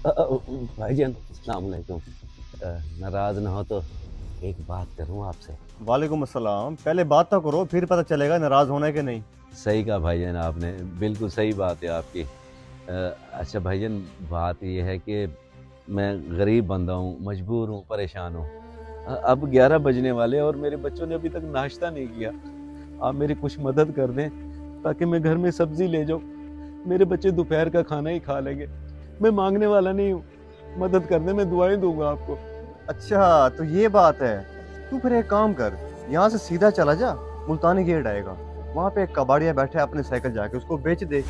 भाईजान अस्सलाम वालेकुम। नाराज ना हो तो एक बात करूं आपसे। वालेकुम अस्सलाम। पहले बात तो करो, फिर पता चलेगा नाराज होना है कि नहीं। सही कहा भाईजान आपने, बिल्कुल सही बात है आपकी। अच्छा भाईजान, बात ये है कि मैं गरीब बंदा हूँ, मजबूर हूँ, परेशान हूँ। अब 11 बजने वाले और मेरे बच्चों ने अभी तक नाश्ता नहीं किया। आप मेरी कुछ मदद कर दें ताकि मैं घर में सब्जी ले जाऊँ। मेरे बच्चे दोपहर का खाना ही खा लेंगे। मैं मांगने वाला नहीं हूँ, मदद कर दें, मैं दुआएं दूंगा आपको। अच्छा तो ये बात है। तू फिर एक काम कर, यहाँ से सीधा चला जा, मुल्तानी गेट आएगा, वहाँ पे एक कबाड़िया बैठा है, अपने साइकिल जाके उसको बेच दे,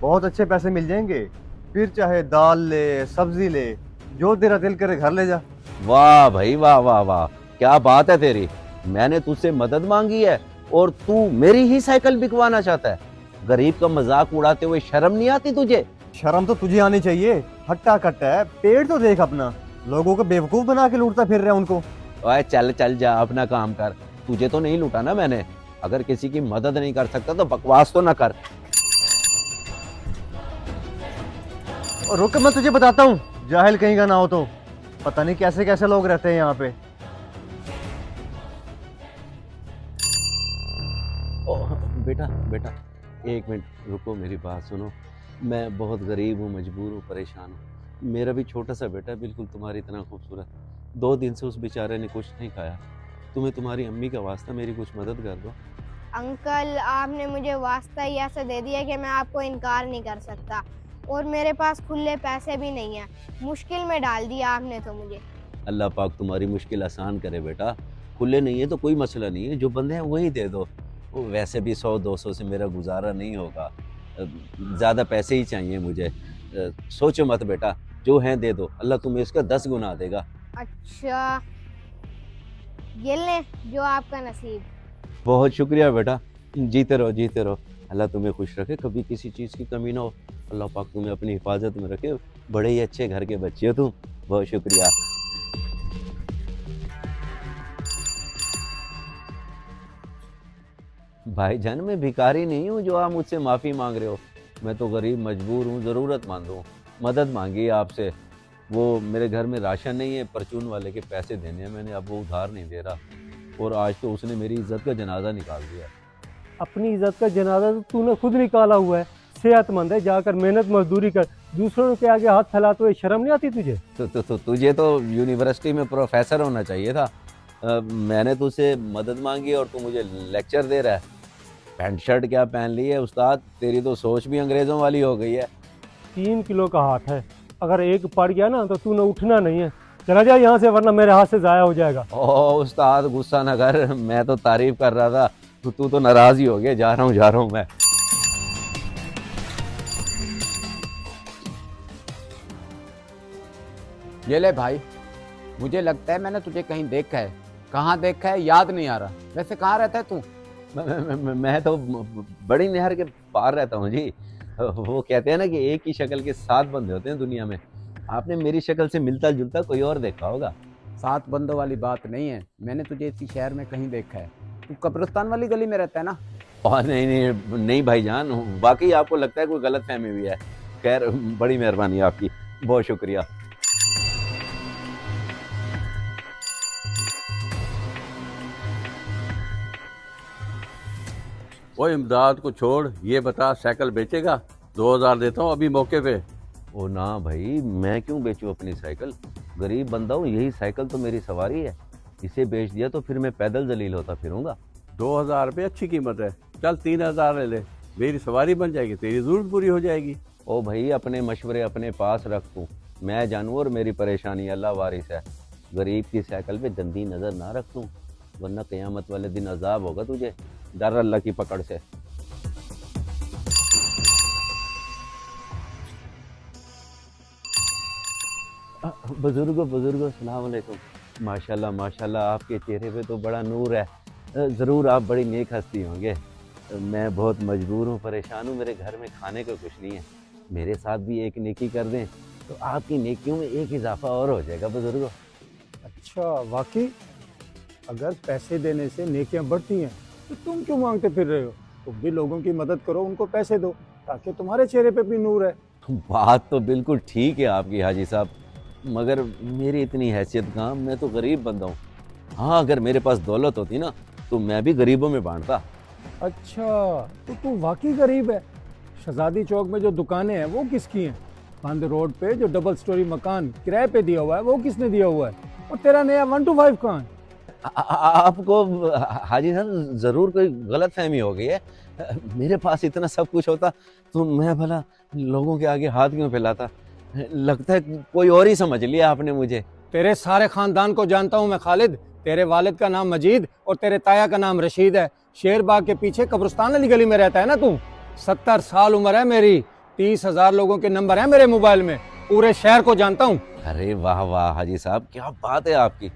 बहुत अच्छे पैसे मिल जाएंगे। फिर चाहे दाल ले, सब्जी ले, जो तेरा दिल करे घर ले जा। वाह भाई वाह वाह वाह, क्या बात है तेरी। मैंने तुझसे मदद मांगी है और तू मेरी ही साइकिल बिकवाना चाहता है। गरीब का मजाक उड़ाते हुए शर्म नहीं आती तुझे? शर्म तो तुझे आनी चाहिए। हट्टा कट्टा है, पेड़ तो देख अपना, लोगों को बेवकूफ बना के लूटता फिर रहा है उनको। ओए चल चल जा, अपना काम कर। तुझे तो नहीं लूटा ना मैंने। अगर किसी की मदद नहीं कर सकता तो बकवास तो ना कर। और रुक, मैं तुझे बताता हूँ, जाहिल कहीं का ना हो तो। पता नहीं कैसे कैसे लोग रहते हैं यहाँ पे। ओह बेटा बेटा, एक मिनट रुको, मेरी बात सुनो। मैं बहुत गरीब हूँ, मजबूर हूँ, परेशान हूँ। मेरा भी छोटा सा बेटा, बिल्कुल तुम्हारी तरह खूबसूरत। 2 दिन से उस बेचारे ने कुछ नहीं खाया। तुम्हें तुम्हारी अम्मी का वास्ता, मेरी कुछ मदद कर दो। अंकल, आपने मुझे वास्ता ही ऐसा दे दिया कि मैं आपको इनकार नहीं कर सकता, और मेरे पास खुले पैसे भी नहीं है। मुश्किल में डाल दिया आपने तो मुझे। अल्लाह पाक तुम्हारी मुश्किल आसान करे बेटा। खुले नहीं है तो कोई मसला नहीं है, जो बंदे हैं वही दे दो। वो वैसे भी 100-200 से मेरा गुजारा नहीं होगा। ज़्यादा पैसे ही चाहिए मुझे। सोचो मत बेटा, जो है दे दो, अल्लाह तुम्हें इसका 10 गुना देगा। अच्छा, ये ले जो आपका नसीब। बहुत शुक्रिया बेटा, जीते रहो जीते रहो। अल्लाह तुम्हें खुश रखे, कभी किसी चीज़ की कमी ना हो। अल्लाह पाक तुम्हें अपनी हिफाजत में रखे। बड़े ही अच्छे घर के बच्चे हो तुम। बहुत शुक्रिया। भाईजान, मैं भिखारी नहीं हूँ जो आप मुझसे माफ़ी मांग रहे हो। मैं तो गरीब मजबूर हूँ, ज़रूरतमंद हूँ। मदद मांगी है आपसे। वो मेरे घर में राशन नहीं है, परचून वाले के पैसे देने हैं मैंने, अब वो उधार नहीं दे रहा। और आज तो उसने मेरी इज्जत का जनाजा निकाल दिया। अपनी इज्जत का जनाजा तो तूने खुद निकाला हुआ है। सेहतमंद है, जाकर मेहनत मजदूरी कर, दूसरों के आगे हाथ फैलाते हुए शर्म नहीं आती तुझे? तुझे तो यूनिवर्सिटी में प्रोफेसर होना चाहिए था। मैंने तुझसे मदद मांगी और तू मुझे लेक्चर दे रहा है। पैंट शर्ट क्या पहन ली है उस्ताद, तेरी तो सोच भी अंग्रेजों वाली हो गई है। 3 किलो का हाथ है, अगर एक पड़ गया ना तो तूने उठना नहीं है। चला जा यहाँ से, वरना मेरे हाथ से जाया हो जाएगा। ओह उस्ताद गुस्सा ना कर, मैं तो तारीफ कर रहा था। तू तो नाराज ही हो गया। जा रहा हूँ मैं। ये ले भाई, मुझे लगता है मैंने तुझे कहीं देखा है। कहाँ देखा है याद नहीं आ रहा। वैसे कहाँ रहता है तू? मैं तो बड़ी नहर के पार रहता हूँ जी। वो कहते हैं ना कि एक ही शक्ल के 7 बंदे होते हैं दुनिया में। आपने मेरी शक्ल से मिलता जुलता कोई और देखा होगा। 7 बंदों वाली बात नहीं है, मैंने तुझे इसी शहर में कहीं देखा है। तू कब्रिस्तान वाली गली में रहता है ना? और नहीं भाईजान, वाकई आपको लगता है कोई गलत फहमी हुई है। खैर, बड़ी मेहरबानी आपकी, बहुत शुक्रिया। वो इमदाद को छोड़, ये बता साइकिल बेचेगा? 2000 देता हूँ अभी मौके पे। ओ ना भाई, मैं क्यों बेचूं अपनी साइकिल? गरीब बंदा हूँ, यही साइकिल तो मेरी सवारी है। इसे बेच दिया तो फिर मैं पैदल जलील होता फिरूंगा। 2000 रुपये अच्छी कीमत है। चल 3000 ले ले, मेरी सवारी बन जाएगी, तेरी जरूरत पूरी हो जाएगी। ओ भाई, अपने मशवरे अपने पास रख तू। मैं जानू और मेरी परेशानी अल्लाह वारिस है। गरीब की साइकिल पे गंदी नजर ना रख तू, वरना क़यामत वाले दिन अजाब होगा तुझे। डर अल्लाह की पकड़ से। बुजुर्गो सलाम वालेकुम। माशाल्लाह माशाल्लाह, आपके चेहरे पे तो बड़ा नूर है। ज़रूर आप बड़ी नेक हस्ती होंगे। मैं बहुत मजबूर हूँ, परेशान हूँ, मेरे घर में खाने को कुछ नहीं है। मेरे साथ भी एक नेकी कर दें तो आपकी नेकियों में एक इजाफा और हो जाएगा बुजुर्गो। अच्छा, वाकई अगर पैसे देने से नेकियां बढ़ती हैं तो तुम क्यों मांगते फिर रहे हो? तुम भी लोगों की मदद करो, उनको पैसे दो, ताकि तुम्हारे चेहरे पे भी नूर है। बात तो बिल्कुल ठीक है आपकी हाजी साहब, मगर मेरी इतनी हैसियत कहाँ, मैं तो गरीब बंदा हूँ। हाँ, अगर मेरे पास दौलत होती ना तो मैं भी गरीबों में बांटता। अच्छा, तो तू वाकई गरीब है। शहजादी चौक में जो दुकानें हैं वो किसकी हैं? बंद रोड पे जो डबल स्टोरी मकान किराए पे दिया हुआ है वो किसने दिया हुआ है? और तेरा नया 1 to 5 कहाँ है? आपको हाजी साहब जरूर कोई गलत फहमी हो गई है। मेरे पास इतना सब कुछ होता तो मैं भला लोगों के आगे हाथ क्यों फैलाता। लगता है कोई और ही समझ लिया आपने मुझे। तेरे सारे खानदान को जानता हूँ मैं खालिद। तेरे वालिद का नाम मजीद और तेरे ताया का नाम रशीद है। शेरबाग के पीछे कब्रिस्तान वाली गली में रहता है ना तू। 70 साल उम्र है मेरी, 30,000 लोगों के नंबर है मेरे मोबाइल में, पूरे शहर को जानता हूँ। अरे वाह वाह हाजी साहब, क्या बात है आपकी।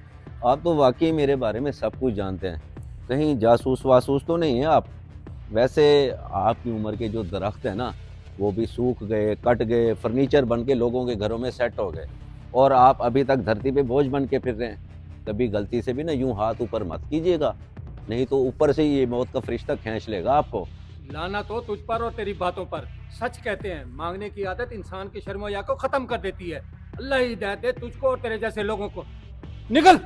आप तो वाकई मेरे बारे में सब कुछ जानते हैं, कहीं जासूस वासूस तो नहीं है आप। वैसे आपकी उम्र के जो दरख्त है ना वो भी सूख गए, कट गए, फर्नीचर बन के लोगों के घरों में सेट हो गए, और आप अभी तक धरती पे बोझ बन के फिर रहे हैं। कभी गलती से भी ना यूं हाथ ऊपर मत कीजिएगा, नहीं तो ऊपर से ये मौत का फरिश्ता खींच लेगा आपको। लाना तो तुझ पर और तेरी बातों पर। सच कहते हैं मांगने की आदत इंसान की शर्म-ओ-हया को खत्म कर देती है। अल्लाह ही हिदायत दे तुझको और तेरे जैसे लोगों को। निकल।